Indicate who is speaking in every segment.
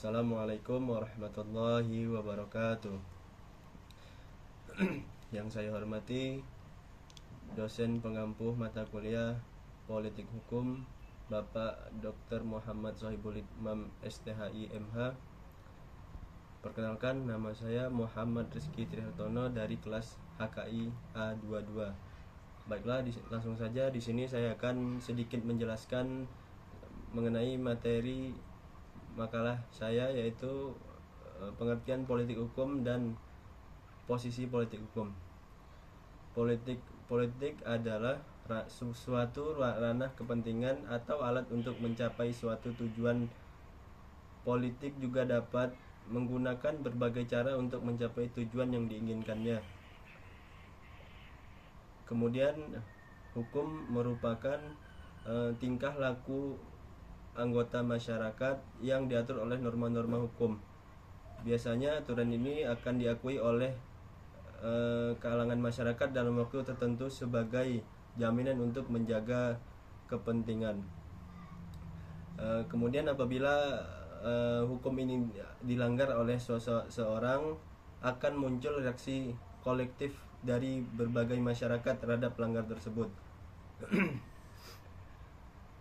Speaker 1: Assalamualaikum warahmatullahi wabarakatuh. Yang saya hormati dosen pengampuh mata kuliah Politik Hukum Bapak Dr. Muhammad Sohibul Hikmam STHI MH. Perkenalkan, nama saya Muhammad Rizky Trihartono dari kelas HKI A22. Baiklah, langsung saja di sini saya akan sedikit menjelaskan mengenai materi makalah saya, yaitu pengertian politik hukum dan posisi politik hukum. Politik adalah suatu ranah kepentingan atau alat untuk mencapai suatu tujuan. Politik juga dapat menggunakan berbagai cara untuk mencapai tujuan yang diinginkannya. Kemudian hukum merupakan tingkah laku anggota masyarakat yang diatur oleh norma-norma hukum. Biasanya aturan ini akan diakui oleh kalangan masyarakat dalam waktu tertentu sebagai jaminan untuk menjaga kepentingan. Kemudian apabila hukum ini dilanggar oleh seseorang, akan muncul reaksi kolektif dari berbagai masyarakat terhadap pelanggar tersebut.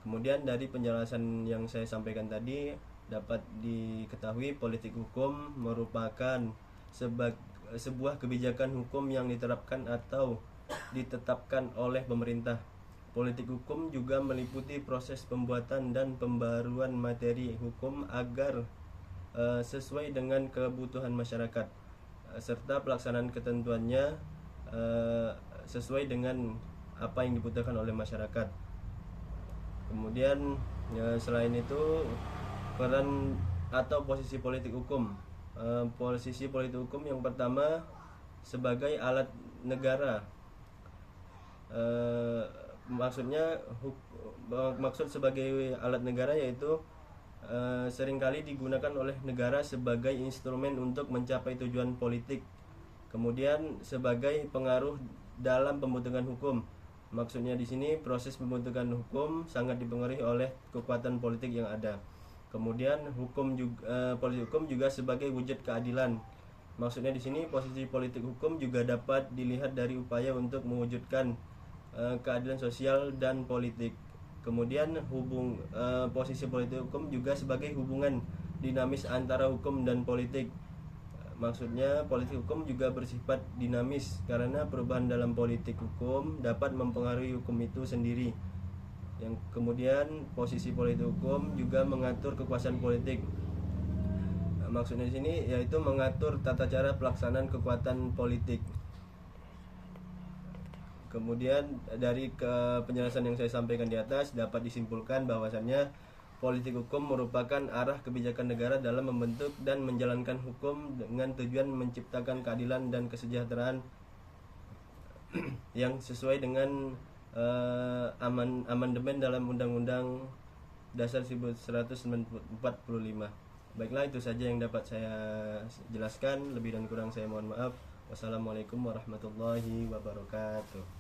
Speaker 1: Kemudian dari penjelasan yang saya sampaikan tadi dapat diketahui politik hukum merupakan sebuah kebijakan hukum yang diterapkan atau ditetapkan oleh pemerintah. Politik hukum juga meliputi proses pembuatan dan pembaruan materi hukum agar sesuai dengan kebutuhan masyarakat, serta pelaksanaan ketentuannya sesuai dengan apa yang dibutuhkan oleh masyarakat. Kemudian selain itu, peran atau posisi politik hukum. Posisi politik hukum yang pertama, sebagai alat negara. Maksud sebagai alat negara yaitu seringkali digunakan oleh negara sebagai instrumen untuk mencapai tujuan politik. Kemudian sebagai pengaruh dalam pembentukan hukum. Maksudnya di sini proses pembentukan hukum sangat dipengaruhi oleh kekuatan politik yang ada. Kemudian politik hukum juga sebagai wujud keadilan. Maksudnya di sini posisi politik hukum juga dapat dilihat dari upaya untuk mewujudkan keadilan sosial dan politik. Kemudian posisi politik hukum juga sebagai hubungan dinamis antara hukum dan politik. Maksudnya politik hukum juga bersifat dinamis karena perubahan dalam politik hukum dapat mempengaruhi hukum itu sendiri. Yang kemudian posisi politik hukum juga mengatur kekuasaan politik. Maksudnya di sini yaitu mengatur tata cara pelaksanaan kekuatan politik. Kemudian dari penjelasan yang saya sampaikan di atas dapat disimpulkan bahwasannya politik hukum merupakan arah kebijakan negara dalam membentuk dan menjalankan hukum dengan tujuan menciptakan keadilan dan kesejahteraan yang sesuai dengan amandemen dalam Undang-Undang Dasar 1945. Baiklah, itu saja yang dapat saya jelaskan. Lebih dan kurang saya mohon maaf. Wassalamualaikum warahmatullahi wabarakatuh.